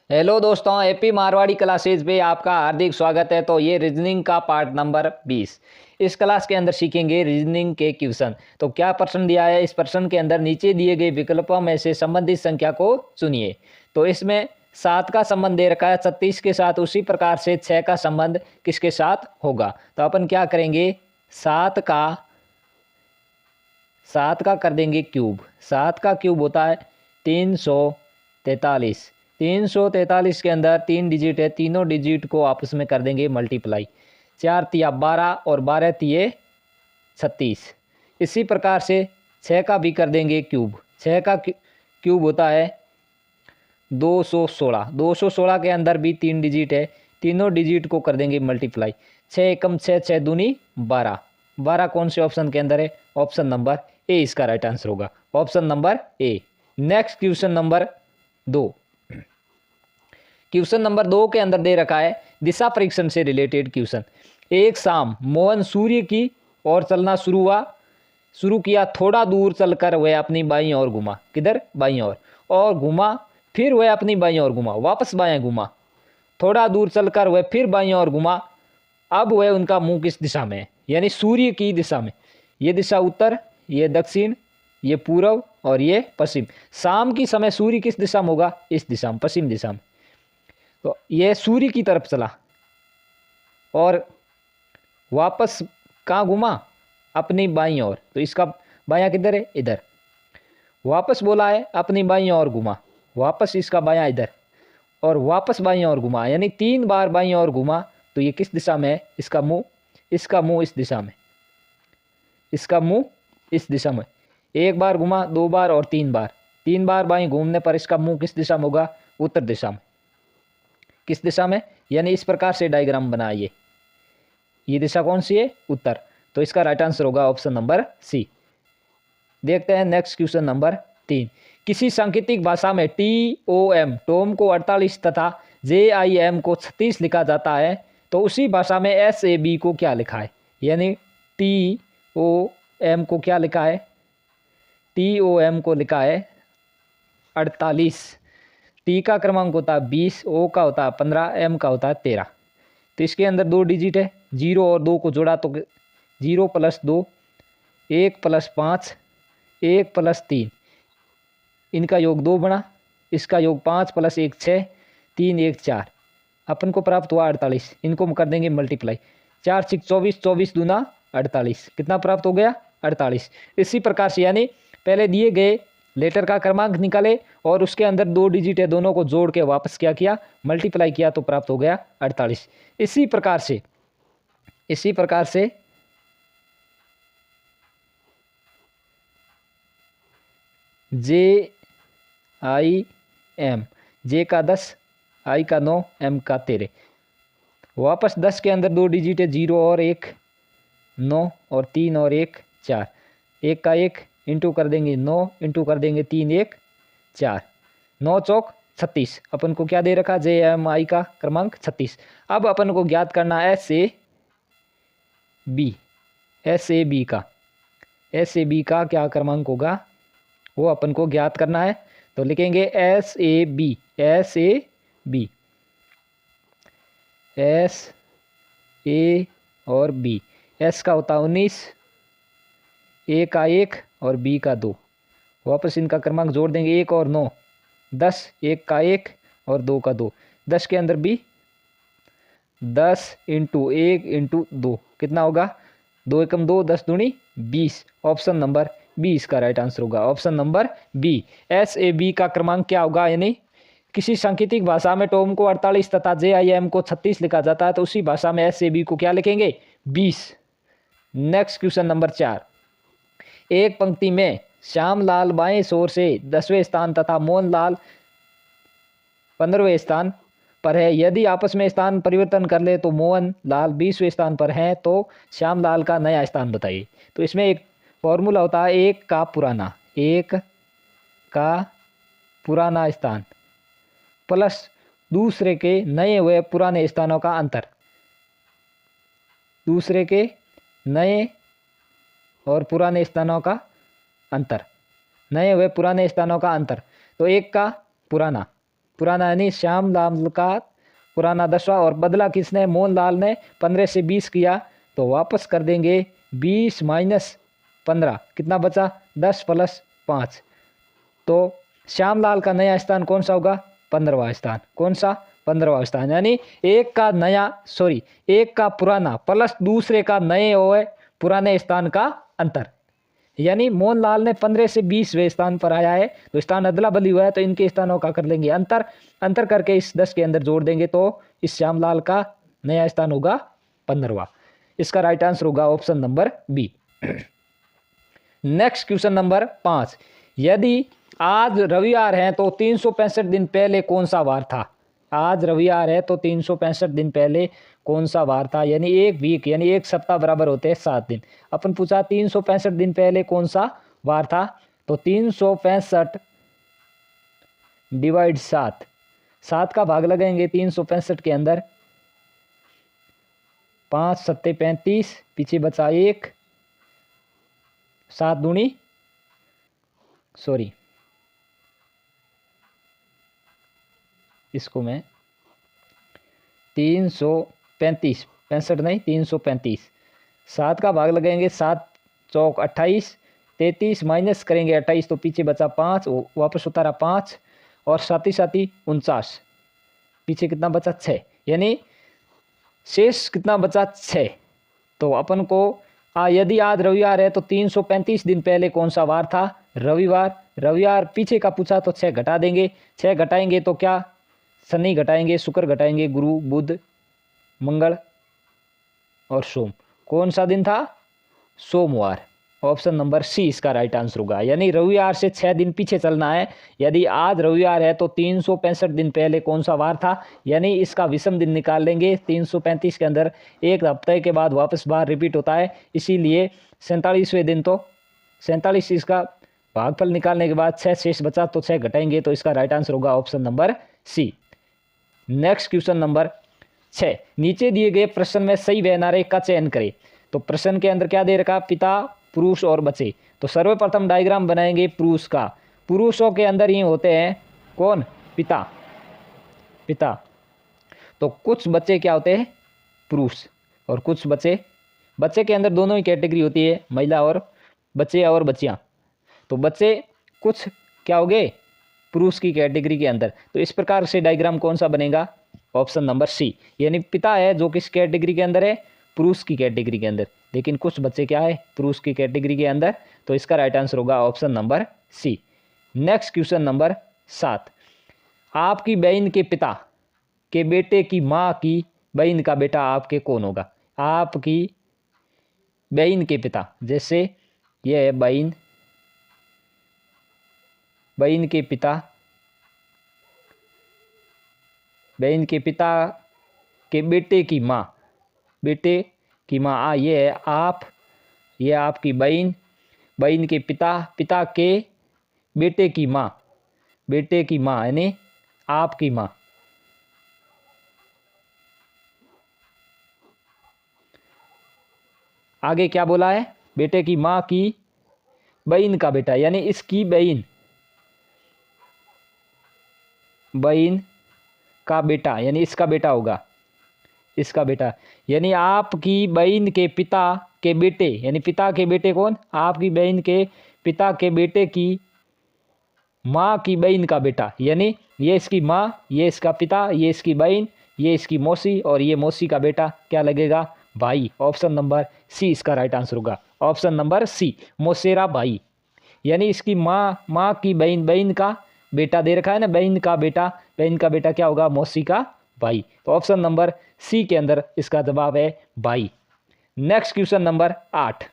Hello दोस्तों, AP Marwari classes पे आपका हार्दिक स्वागत है। तो ये रीजनिंग का पार्ट नंबर 20। इस क्लास के अंदर सीखेंगे रीजनिंग के क्वेश्चन। तो क्या प्रश्न दिया है, इस प्रश्न के अंदर नीचे दिए गए विकल्पों में से संबंधित संख्या को चुनिए। तो इसमें 7 का संबंध दे रखा है 36 के साथ, उसी प्रकार से 6 का संबंध किसके साथ होगा। तो अपन क्या करेंगे, 7 का कर देंगे क्यूब। 7 का क्यूब होता है 343। 343 के अंदर 3 डिजिट है, तीनों डिजिट को आपस में कर देंगे मल्टीप्लाई। 4 तिया 12 और 12 तिये 36। इसी प्रकार से 6 का भी कर देंगे क्यूब। 6 का क्यूब होता है 216। 216 के अंदर भी 3 डिजिट है, तीनों डिजिट को कर देंगे मल्टीप्लाई। 6 एकम 6, 6 दूनी 12। 12 कौन से ऑप्शन के अंदर है? ऑप्शन नंबर ए इसका राइट आंसर होगा, option number A. Next question number 2। Question number 2 के अंदर दे रखा है दिशा परीक्षण से रिलेटेड क्वेश्चन। एक शाम मोहन सूर्य की ओर चलना शुरू किया। थोड़ा दूर चलकर वह अपनी बाईं ओर घुमा। किधर? बाईं ओर। और घुमा, फिर वह अपनी बाईं ओर घुमा, वापस बाएं घुमा। थोड़ा दूर चलकर वह फिर बाईं ओर घुमा। अब वह उनका मुंह किस दिशा में है? यानी सूर्य की दिशा में। ये दिशा उत्तर, ये दक्षिण, ये पूर्व और ये पश्चिम। शाम की समय सूर्य किस दिशा में होगा? इस दिशा में, पश्चिम दिशा में। तो ये सूर्य की तरफ चला और वापस कहाँ घुमा? अपनी बाईं ओर। तो इसका बायां किधर है? इधर। वापस बोला है अपनी बाईं ओर घुमा, वापस इसका बायां इधर और वापस बाईं ओर घुमा, यानी 3 बार बाईं ओर घुमा। तो ये किस दिशा में है? इसका मुंह इस दिशा में, इसका मुंह इस दिशा में। 1 बार घुमा, 2 बार और 3 बार। 3 बार बाईं घूमने पर इसका मुंह किस दिशा में होगा? उत्तर दिशा में। किस दिशा में? यानी इस प्रकार से डायग्राम बनाइए। ये दिशा कौन सी है? उत्तर। तो इसका राइट आंसर होगा ऑप्शन नंबर सी। देखते हैं नेक्स्ट क्वेश्चन नंबर 3। किसी सांकेतिक भाषा में टोम को 48 तथा JIM को 36 लिखा जाता है, तो उसी भाषा में SAB को क्या लिखा है? यानी TOM को क्या लिखा है? TOM को लिखा है 48। T का क्रमांक होता है 20, O का होता है 15, M का होता है 13। तो इसके अंदर 2 डिजिट है, 0 और 2 को जोड़ा तो 0 + 2, 1 + 5, 1 + 3, इनका योग 2 बना, इसका योग 5 + 1 6, 3 1 4। अपन को प्राप्त हुआ 48। इनको हम कर देंगे मल्टीप्लाई। 4 6 24, 24 दूना 48। कितना प्राप्त हो गया? 48। इसी प्रकार से यानी पहले दिए गए लेटर का क्रमांक निकाले और उसके अंदर 2 डिजिट है, दोनों को जोड़ के वापस क्या किया? मल्टीप्लाई किया, तो प्राप्त हो गया 48। इसी प्रकार से JIM, J का 10, I का 9, M का 13। वापस 10 के अंदर 2 डिजिट है, 0 और 1, 9 और 3 और 1 4। 1 का 1 इंटू कर देंगे 9, इंटू कर देंगे 3 1 4। 9 चौक 36। अपन को क्या दे रखा? JMI का क्रमांक 36। अब अपन को ज्ञात करना SAB का क्या क्रमांक होगा, वो अपन को ज्ञात करना है। तो लिखेंगे SAB S A और B। S का होता 19, A का 1 और B का 2। वापस इनका क्रमांक जोड़ देंगे, 1 और 9 10, 1 का 1 और 2 का 2। 10 के अंदर B, 10 × 1 × 2 कितना होगा? 2 एकम 2, 10 दूनी 20। ऑप्शन नंबर बी इसका राइट आंसर होगा, ऑप्शन नंबर बी। SAB का क्रमांक क्या होगा? यानी किसी सांकेतिक भाषा में टॉम को 48 तथा JIM को 36 लिखा जाता है, तो उसी भाषा में SAB को क्या लिखेंगे? 20। Next question number 4। एक पंक्ति में श्यामलाल बाएं छोर से 10वें स्थान तथा मोहनलाल 15वें स्थान पर है। यदि आपस में स्थान परिवर्तन कर ले तो मोहन लाल 20वें स्थान पर हैं, तो श्यामलाल का नया स्थान बताइए। तो इसमें एक फॉर्मूला होता है, एक का पुराना स्थान प्लस दूसरे के नए व पुराने स्थानों का अंतर। दूसरे के नए और पुराने स्थानों का अंतर, नए व पुराने स्थानों का अंतर। तो एक का पुराना पुराना यानी श्याम लाल का पुराना 10वां, और बदला किसने, मोहन लाल ने 15 से 20 किया, तो वापस कर देंगे 20 माइनस 15, कितना बचा 10 प्लस 5। तो श्यामलाल का नया स्थान कौन सा होगा, 15वां स्थान। कौन सा, 15वां स्थान। यानी एक का पुराना प्लस दूसरे का नए और पुराने स्थान का अंतर। यानी मोहनलाल ने 15 से 20वें स्थान पर आया है, तो स्थान अदला बदली हुआ है, तो इनके स्थानों का कर लेंगे अंतर। अंतर करके इस 10 के अंदर जोड़ देंगे, तो इस श्यामलाल का नया स्थान होगा 15वां। इसका राइट आंसर होगा option number B. Next question number 5, यदि आज रविवार है तो 365 दिन पहले कौन सा वार था। आज रविवार है तो 365 दिन पहले कौन सा वार था। यानी एक वीक यानी एक सप्ताह बराबर होते हैं 7 दिन। अपन पूछा 365 दिन पहले कौन सा वार था, तो 365 डिवाइड 7, 7 का भाग लगाएंगे 365 के अंदर, 5 सत्ते 35, पीछे बचा 1, 7 दूनी इसको मैं 335, 65 नहीं 335, 7 का भाग लगाएंगे, 7 चौक 28, 33 माइनस करेंगे 28, तो पीछे बचा 5, वापस उतारा 5, और साथ ही 49, पीछे कितना बचा 6, यानी शेष कितना बचा 6। तो अपन को यदि आज रविवार है तो 335 दिन पहले कौन सा वार था, रविवार पीछे का पूछा तो 6 घटा देंगे, 6 घटाएंगे तो क्या, शनि घटाएंगे, शुक्र घटाएंगे, गुरु बुध मंगल और सोम। कौन सा दिन था, सोमवार। ऑप्शन नंबर सी इसका राइट आंसर होगा। यानी रविवार से 6 दिन पीछे चलना है। यदि आज रविवार है तो 365 दिन पहले कौन सा वार था, यानी इसका विषम दिन निकाल लेंगे। 335 के अंदर एक हफ्ते के बाद वापस बार रिपीट होता है, इसीलिए 47वें दिन, तो 47 इसका भागफल निकालने के बाद 6 शेष बचा, तो 6 घटाएंगे, तो इसका राइट आंसर होगा option number C. Next question number 6, नीचे दिए गए प्रश्न में सही व नारेख का चयन करें। तो प्रश्न के अंदर क्या दे रखा, पिता पुरुष और बच्चे। तो सर्वप्रथम डायग्राम बनाएंगे पुरुष का। पुरुषों के अंदर ही होते हैं कौन, पिता। तो कुछ बच्चे क्या होते हैं, पुरुष, और कुछ बच्चे के अंदर दोनों ही कैटेगरी होती है, महिला और बच्चे और बच्चियां। तो बच्चे कुछ क्या हो गए, पुरुष की कैटेगरी के अंदर। तो इस प्रकार से डायग्राम कौन सा बनेगा, ऑप्शन नंबर सी। यानी पिता है जो किस कैटेगरी के अंदर है, पुरुष की कैटेगरी के अंदर, लेकिन कुछ बच्चे क्या है, पुरुष की कैटेगरी के अंदर। तो इसका राइट आंसर होगा option number C. Next question number 7, आपकी बहन के पिता के बेटे की माँ की बहन का बेटा आपके कौन होगा। आपकी बहन के पिता, जैसे यह है बहन के पिता, बहन के पिता के बेटे की माँ, ये है आप, ये आपकी बहन के पिता के बेटे की माँ यानी आपकी माँ। आगे क्या बोला है, बेटे की माँ की बहन का बेटा, यानी इसकी बहन का बेटा, यानी इसका बेटा होगा, इसका बेटा। यानी आपकी बहन के पिता के बेटे, यानी पिता के बेटे कौन, आपकी बहन के पिता के बेटे की माँ की बहन का बेटा, यानी ये इसकी माँ, ये इसका पिता, ये इसकी बहन, ये इसकी मौसी, और ये मौसी का बेटा क्या लगेगा, भाई। ऑप्शन नंबर सी इसका राइट आंसर होगा। ऑप्शन नंबर सी, मौसेरा भाई। यानी इसकी माँ की बहन का बेटा दे रखा है ना, बहन का बेटा क्या होगा, मौसी का भाई। तो ऑप्शन नंबर सी के अंदर इसका जवाब है भाई। नेक्स्ट क्वेश्चन नंबर 8,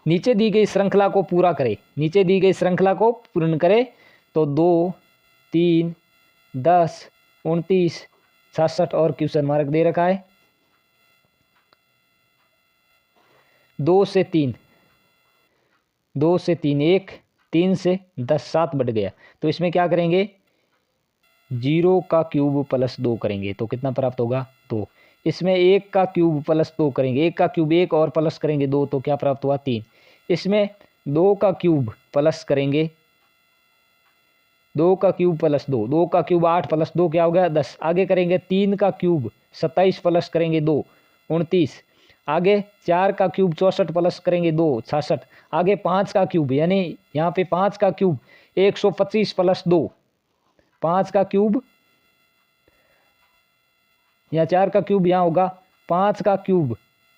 नीचे दी गई श्रृंखला को पूरा करें। नीचे दी गई श्रृंखला को पूर्ण करें। तो 2, 3, 10, 29, 66 और क्वेश्चन मार्क दे रखा है। 2 से 3 1, 3 से 10 7 बढ़ गया। तो इसमें क्या करेंगे, 0 का क्यूब प्लस 2 करेंगे, तो कितना प्राप्त होगा, 2। इसमें 1 का क्यूब प्लस 2 करेंगे, 1 का क्यूब 1 और प्लस करेंगे 2, तो क्या प्राप्त हुआ, 3। इसमें 2 का क्यूब प्लस करेंगे 2 का क्यूब प्लस 2, 2 का क्यूब 8 प्लस 2 क्या हो गया 10। आगे करेंगे 3 का क्यूब 27 प्लस करेंगे 2 29। आगे 4 का क्यूब 64 प्लस करेंगे 2 66। आगे 5 का क्यूब यानी यहाँ पे 5 का क्यूब 125 प्लस 2, 5 का क्यूब यहाँ 4 का क्यूब यहाँ होगा 5 का क्यूब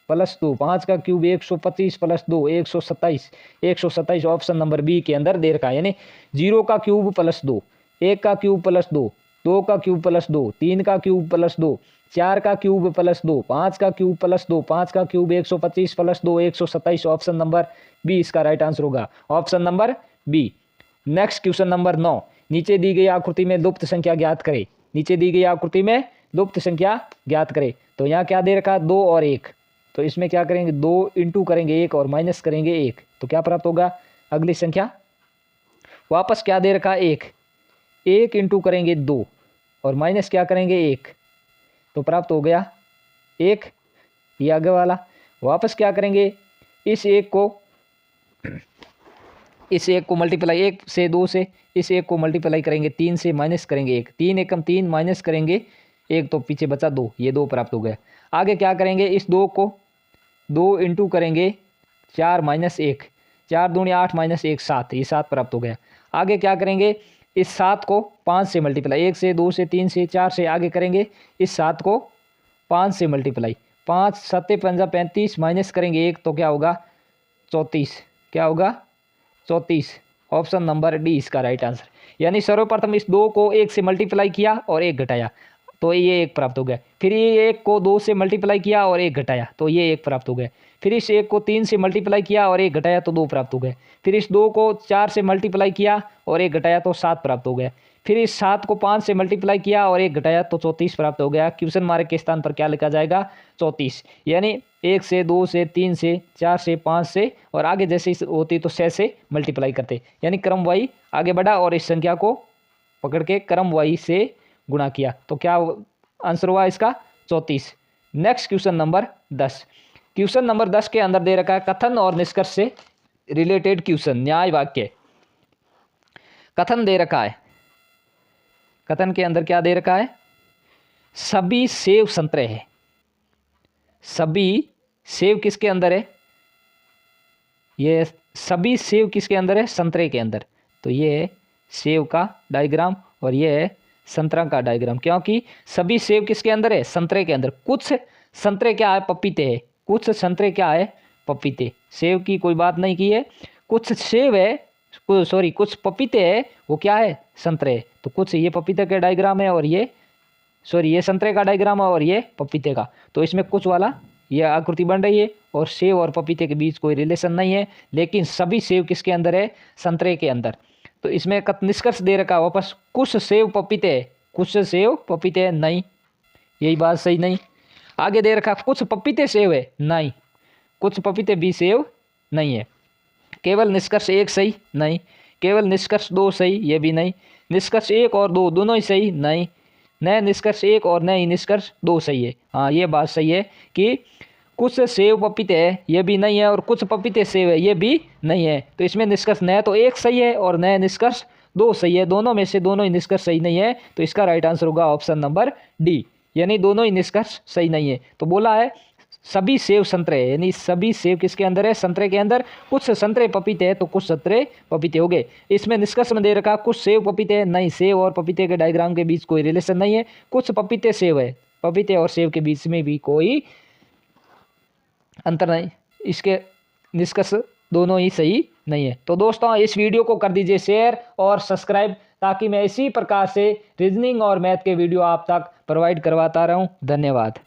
प्लस 2, 5 का cube 125 plus 2 127, 127 option number B के अंदर दे रखा है। यानी 0 का क्यूब प्लस 2, 1 का क्यूब प्लस 2, 2 का क्यूब प्लस 2, 3 का क्यूब प्लस 2, 4 का क्यूब प्लस 2, 5 का क्यूब प्लस 2, 5 का cube 125 plus 2 127 option number B इसका राइट आंसर होगा, option number B. Next question number 9, नीचे दी गई आकृति में लुप्त संख्या ज्ञात करें। नीचे दी गई आकृति में लुप्त संख्या ज्ञात करें। तो यहाँ क्या दे रखा 2 और 1, तो इसमें क्या करेंगे 2 इंटू करेंगे 1 और माइनस करेंगे 1, तो क्या प्राप्त होगा अगली संख्या। वापस क्या दे रखा 1, 1 इंटू करेंगे 2 और माइनस क्या करेंगे 1, तो प्राप्त हो गया 1, ये आगे वाला। वापस क्या करेंगे इस 1 को मल्टीप्लाई 1 से 2 से, इस 1 को मल्टीप्लाई करेंगे 3 से, माइनस करेंगे 1, 3 एकम 3 माइनस करेंगे 1, तो पीछे बचा 2, ये 2 प्राप्त हो गया। आगे क्या करेंगे इस 2 को 2 इंटू करेंगे 4 माइनस 1, 4 दूनी 8 माइनस 1 7, ये 7 प्राप्त हो गया। आगे क्या करेंगे इस 7 को 5 से मल्टीप्लाई, 1 से 2 से 3 से 4 से, आगे करेंगे इस 7 को 5 से मल्टीप्लाई, 5 7 पंजा 35 माइनस करेंगे 1, तो क्या होगा 34, क्या होगा 34, ऑप्शन नंबर डी इसका राइट आंसर। यानी सर्वप्रथम इस 2 को 1 से मल्टीप्लाई किया और 1 घटाया, तो ये 1 प्राप्त हो गया। फिर ये 1 को 2 से मल्टीप्लाई किया और 1 घटाया, तो ये 1 प्राप्त हो गया। फिर इस 1 को 3 से मल्टीप्लाई किया और 1 घटाया, तो 2 प्राप्त हो गए। फिर इस 2 को 4 से मल्टीप्लाई किया और 1 घटाया, तो 7 प्राप्त हो गया। फिर इस 7 को 5 से मल्टीप्लाई किया और 1 घटाया, तो 34 प्राप्त हो गया। क्वेश्चन मार्क के स्थान पर क्या लिखा जाएगा 34। यानी 1 से 2 से 3 से 4 से 5 से और आगे जैसे होती तो 6 से मल्टीप्लाई करते, यानी क्रम वाई आगे बढ़ा और इस संख्या को पकड़ के क्रम वाई से गुणा किया, तो क्या आंसर हुआ इसका 34। Next question number 10, question number 10 के अंदर दे रखा है कथन और निष्कर्ष से रिलेटेड क्वेश्चन, न्याय वाक्य। कथन दे रखा है, कथन के अंदर क्या दे रखा है सभी सेब संतरे हैं। सभी सेब किसके अंदर है, ये सभी सेब किसके अंदर है संतरे के अंदर, तो ये सेब का डायग्राम और ये है संतरा का डायग्राम, क्योंकि सभी सेब किसके अंदर है संतरे के अंदर। कुछ संतरे क्या है पपीते है, कुछ संतरे क्या है पपीते, सेब की कोई बात नहीं की है, कुछ सेब है सॉरी कुछ पपीते है वो क्या है संतरे है। तो कुछ ये पपीते का डायग्राम है और ये सॉरी ये संतरे का डायग्राम है और ये पपीते का, तो इसमें कुछ वाला ये आकृति बन रही है और सेब और पपीते के बीच कोई रिलेशन नहीं है, लेकिन सभी सेब किसके अंदर है संतरे के अंदर। तो इसमें निष्कर्ष दे रखा वापस कुछ सेब पपीते है, कुछ सेब पपीते है नहीं, यही बात सही नहीं। आगे दे रखा कुछ पपीते सेब है नहीं, कुछ पपीते भी सेब नहीं है। केवल निष्कर्ष 1 सही नहीं, केवल निष्कर्ष 2 सही ये भी नहीं, निष्कर्ष 1 और 2 दोनों ही सही नहीं, नए निष्कर्ष 1 और नए निष्कर्ष 2 सही है। हाँ ये बात सही है कि कुछ सेब पपीते है ये भी नहीं है और कुछ पपीते सेब है ये भी नहीं है। तो इसमें निष्कर्ष नया तो 1 सही है और नए निष्कर्ष 2 सही है, दोनों में से दोनों ही निष्कर्ष सही नहीं है, तो इसका राइट आंसर होगा ऑप्शन नंबर डी, यानी दोनों ही निष्कर्ष सही नहीं है। तो बोला है सभी सेब संतरे, यानी सभी सेब किसके अंदर है संतरे के अंदर, कुछ संतरे पपीते हैं तो कुछ संतरे पपीते हो गए। इसमें निष्कर्ष में दे रखा कुछ सेब पपीते हैं नहीं, सेब और पपीते के डायग्राम के बीच कोई रिलेशन नहीं है, कुछ पपीते सेब है, पपीते और सेब के बीच में भी कोई अंतर नहीं, इसके निष्कर्ष दोनों ही सही नहीं है। तो दोस्तों इस वीडियो को कर दीजिए शेयर और सब्सक्राइब, ताकि मैं इसी प्रकार से रीजनिंग और मैथ के वीडियो आप तक प्रोवाइड करवाता रहूं। धन्यवाद।